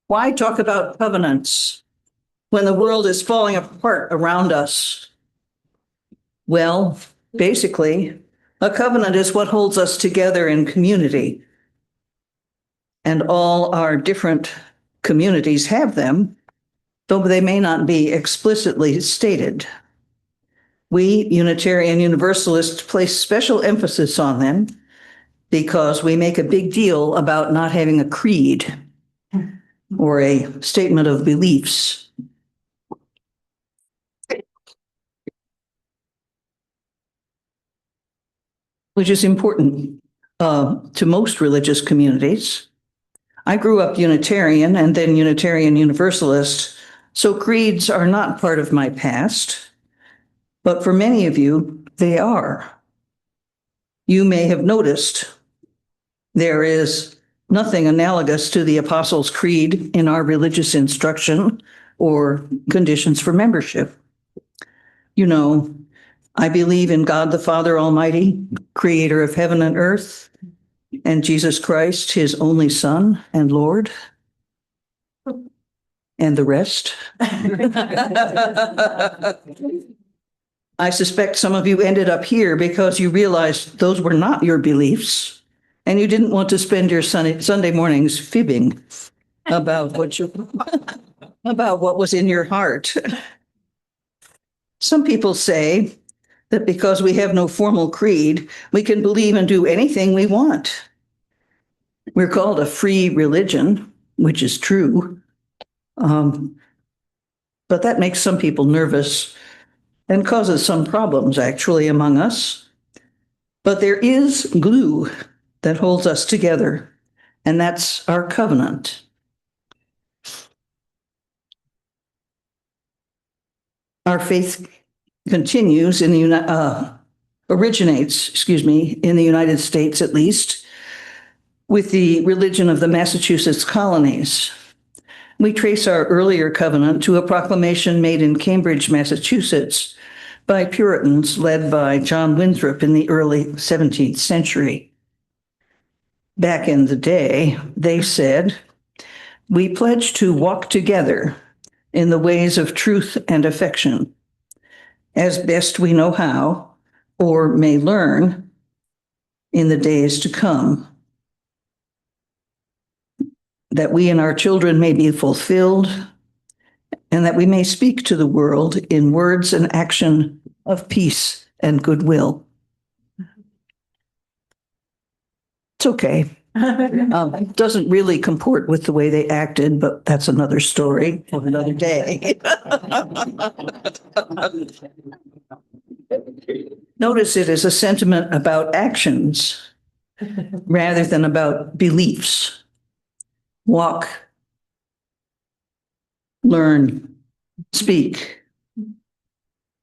Why talk about covenants when the world is falling apart around us? Well, basically, a covenant is what holds us together in community. And all our different communities have them, though they may not be explicitly stated. We, Unitarian Universalists, place special emphasis on them because we make a big deal about not having a creed or a statement of beliefs. Which is important to most religious communities. I grew up Unitarian and then Unitarian Universalist, so creeds are not part of my past, but for many of you, they are. You may have noticed there is nothing analogous to the Apostles' Creed in our religious instruction or conditions for membership. You know, I believe in God the Father Almighty, creator of heaven and earth, and Jesus Christ, his only Son and Lord, and the rest. I suspect some of you ended up here because you realized those were not your beliefs, and you didn't want to spend your Sunday mornings fibbing about about what was in your heart. Some people say that because we have no formal creed, we can believe and do anything we want. We're called a free religion, which is true. But that makes some people nervous and causes some problems, actually, among us. But there is glue that holds us together, and that's our covenant. Our faith continues in the originates in the United States, at least, with the religion of the Massachusetts colonies. We trace our earlier covenant to a proclamation made in Cambridge, Massachusetts, by Puritans led by John Winthrop in the early 17th century. Back in the day, they said, "We pledge to walk together in the ways of truth and affection, as best we know how, or may learn in the days to come, that we and our children may be fulfilled, and that we may speak to the world in words and action of peace and goodwill." It's okay. It doesn't really comport with the way they acted, but that's another story for another day. Notice it is a sentiment about actions rather than about beliefs. Walk, learn, speak.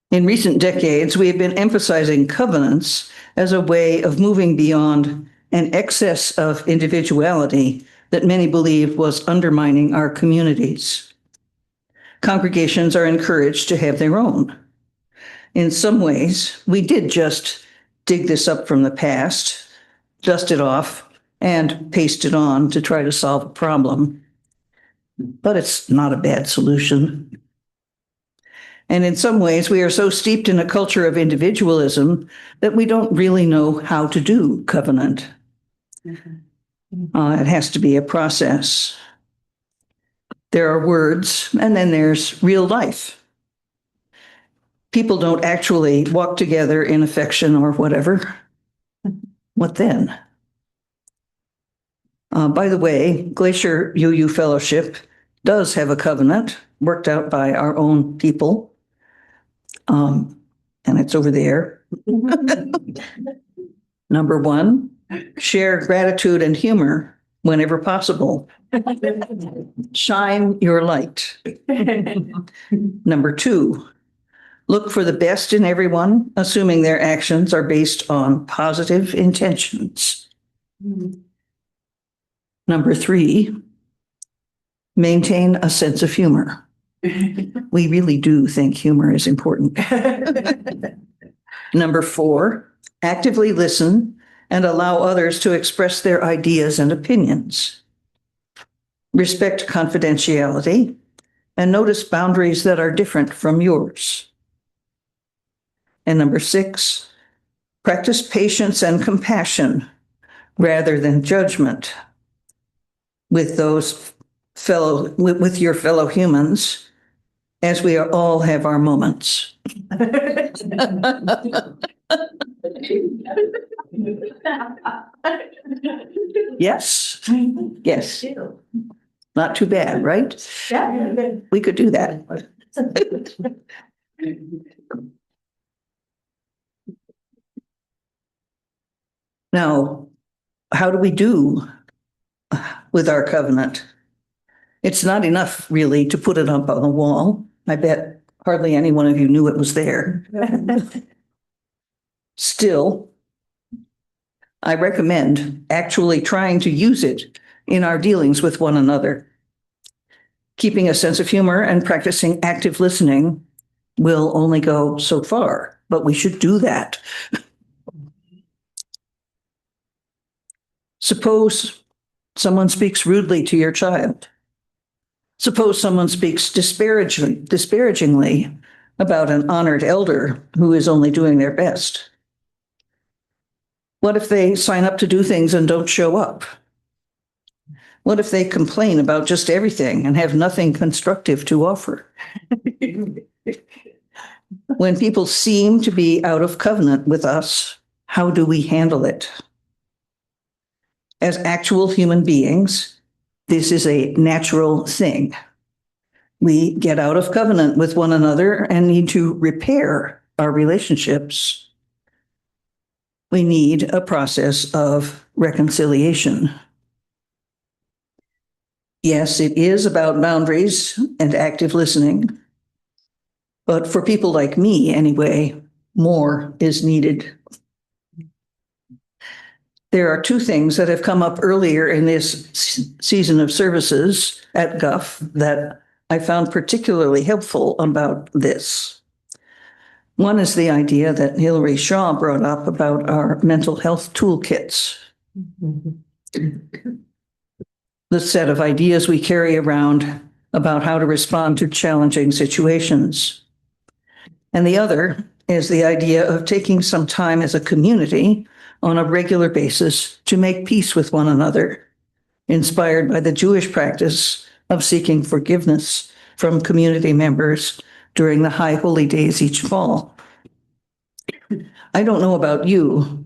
In recent decades, we have been emphasizing covenants as a way of moving beyond an excess of individuality that many believed was undermining our communities. Congregations are encouraged to have their own. In some ways, we did just dig this up from the past, dust it off, and paste it on to try to solve a problem. But it's not a bad solution. And in some ways, we are so steeped in a culture of individualism that we don't really know how to do covenant. It has to be a process. There are words, and then there's real life. People don't actually walk together in affection or whatever. What then? By the way, Glacier UU Fellowship does have a covenant worked out by our own people. And it's over there. Number 1, share gratitude and humor whenever possible. Shine your light. Number 2, look for the best in everyone, assuming their actions are based on positive intentions. Number 3, maintain a sense of humor. We really do think humor is important. Number 4, actively listen and allow others to express their ideas and opinions. Respect confidentiality and notice boundaries that are different from yours. And number 6, practice patience and compassion rather than judgment with with your fellow humans, as we all have our moments. Yes. Yes. Not too bad, right? Yeah. We could do that. Now, how do we do with our covenant? It's not enough, really, to put it up on the wall. I bet hardly any one of you knew it was there. Still, I recommend actually trying to use it in our dealings with one another. Keeping a sense of humor and practicing active listening will only go so far, but we should do that. Suppose someone speaks rudely to your child. Suppose someone speaks disparagingly about an honored elder who is only doing their best. What if they sign up to do things and don't show up? What if they complain about just everything and have nothing constructive to offer? When people seem to be out of covenant with us, how do we handle it? As actual human beings, this is a natural thing. We get out of covenant with one another and need to repair our relationships. We need a process of reconciliation. Yes, it is about boundaries and active listening. But for people like me, anyway, more is needed. There are 2 things that have come up earlier in this season of services at Guff that I found particularly helpful about this. One is the idea that Hilary Shaw brought up about our mental health toolkits. The set of ideas we carry around about how to respond to challenging situations. And the other is the idea of taking some time as a community on a regular basis to make peace with one another, inspired by the Jewish practice of seeking forgiveness from community members during the high holy days each fall. I don't know about you,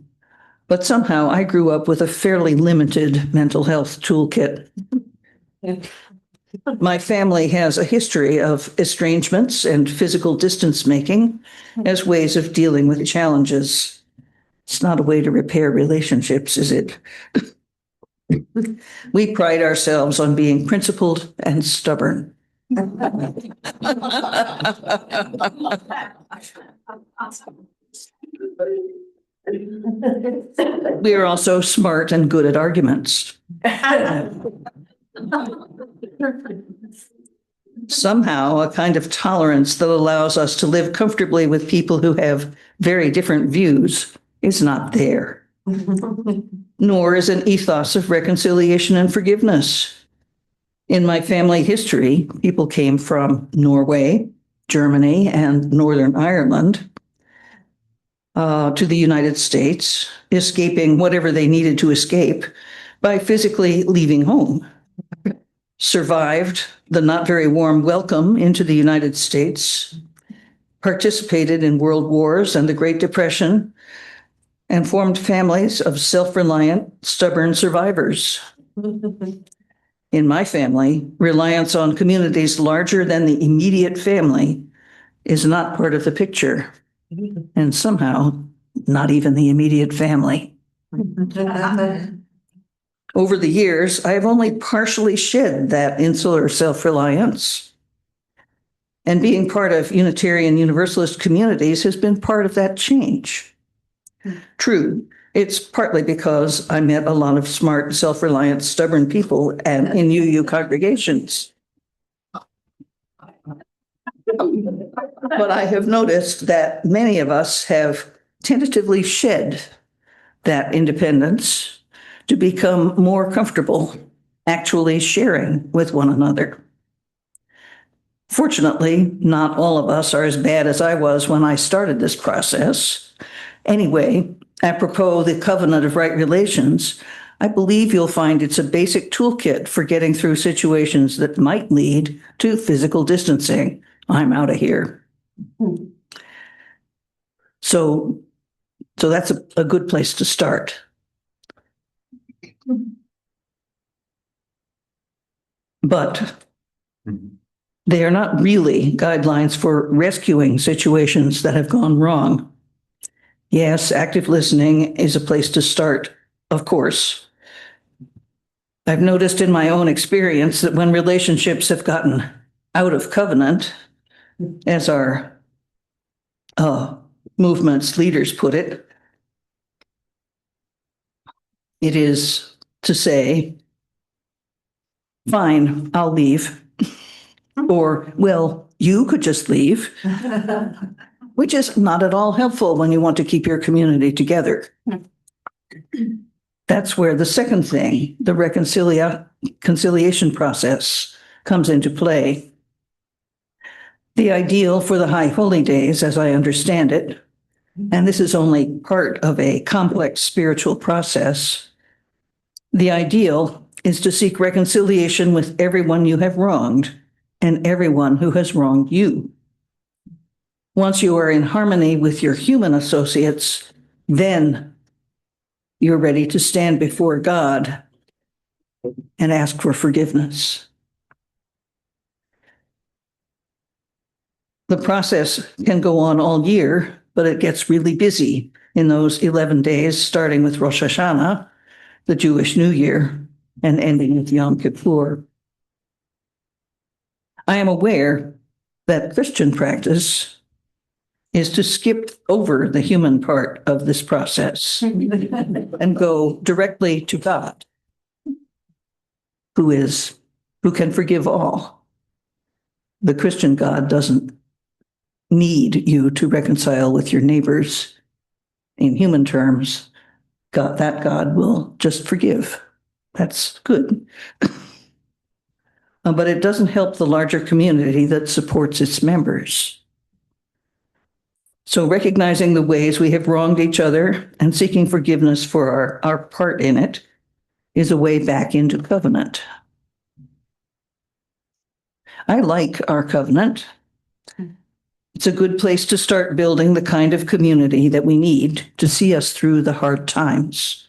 but somehow I grew up with a fairly limited mental health toolkit. My family has a history of estrangements and physical distance making as ways of dealing with challenges. It's not a way to repair relationships, is it? We pride ourselves on being principled and stubborn. We are also smart and good at arguments. Somehow, a kind of tolerance that allows us to live comfortably with people who have very different views is not there. Nor is an ethos of reconciliation and forgiveness. In my family history, people came from Norway, Germany, and Northern Ireland to the United States, escaping whatever they needed to escape by physically leaving home. Survived the not very warm welcome into the United States, participated in world wars and the Great Depression, and formed families of self-reliant, stubborn survivors. In my family, reliance on communities larger than the immediate family is not part of the picture, and somehow not even the immediate family. Over the years, I have only partially shed that insular self-reliance. And being part of Unitarian Universalist communities has been part of that change. True, it's partly because I met a lot of smart, self-reliant, stubborn people and in UU congregations. But I have noticed that many of us have tentatively shed that independence to become more comfortable actually sharing with one another. Fortunately, not all of us are as bad as I was when I started this process. Anyway, apropos the covenant of right relations, I believe you'll find it's a basic toolkit for getting through situations that might lead to physical distancing. I'm out of here. So that's a good place to start. But they are not really guidelines for rescuing situations that have gone wrong. Yes, active listening is a place to start, of course. I've noticed in my own experience that when relationships have gotten out of covenant, as our movement's leaders put it, it is to say, fine, I'll leave. Or, well, you could just leave, which is not at all helpful when you want to keep your community together. That's where the second thing, the reconciliation process, comes into play. The ideal for the High Holy Days, as I understand it, and this is only part of a complex spiritual process, the ideal is to seek reconciliation with everyone you have wronged and everyone who has wronged you. Once you are in harmony with your human associates, then you're ready to stand before God and ask for forgiveness. The process can go on all year, but it gets really busy in those 11 days, starting with Rosh Hashanah, the Jewish New Year, and ending with Yom Kippur. I am aware that Christian practice is to skip over the human part of this process and go directly to God, who can forgive all. The Christian God doesn't need you to reconcile with your neighbors. In human terms, that God will just forgive. That's good. But it doesn't help the larger community that supports its members. So recognizing the ways we have wronged each other and seeking forgiveness for our part in it is a way back into covenant. I like our covenant. It's a good place to start building the kind of community that we need to see us through the hard times.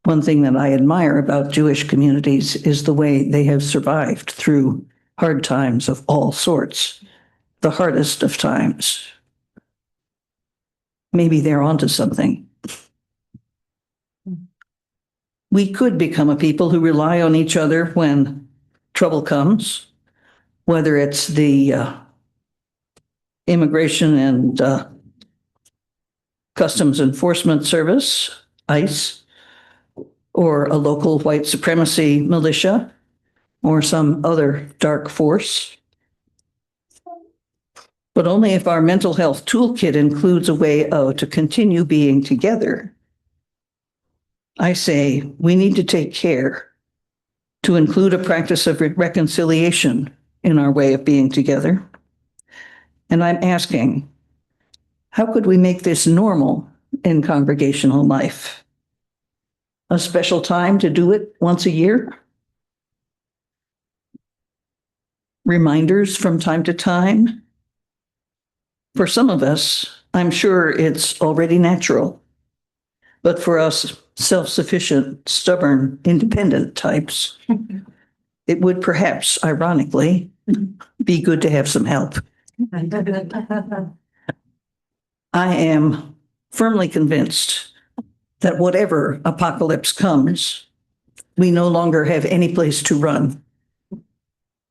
One thing that I admire about Jewish communities is the way they have survived through hard times of all sorts, the hardest of times. Maybe they're onto something. We could become a people who rely on each other when trouble comes, whether it's the Immigration and Customs Enforcement Service, ICE, or a local white supremacy militia, or some other dark force. But only if our mental health toolkit includes a way to continue being together. I say we need to take care to include a practice of reconciliation in our way of being together. And I'm asking, how could we make this normal in congregational life? A special time to do it once a year? Reminders from time to time? For some of us, I'm sure it's already natural. But for us self-sufficient, stubborn, independent types, it would perhaps, ironically, be good to have some help. I am firmly convinced that whatever apocalypse comes, we no longer have any place to run.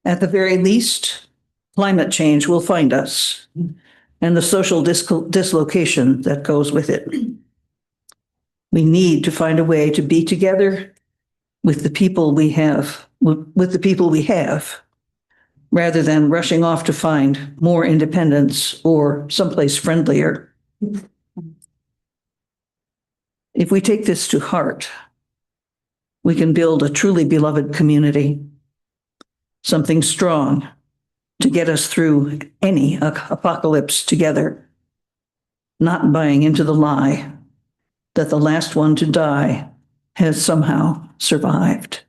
At the very least, climate change will find us and the social dislocation that goes with it. We need to find a way to be together with the people we have, rather than rushing off to find more independence or someplace friendlier. If we take this to heart, we can build a truly beloved community, something strong to get us through any apocalypse together, not buying into the lie that the last one to die has somehow survived.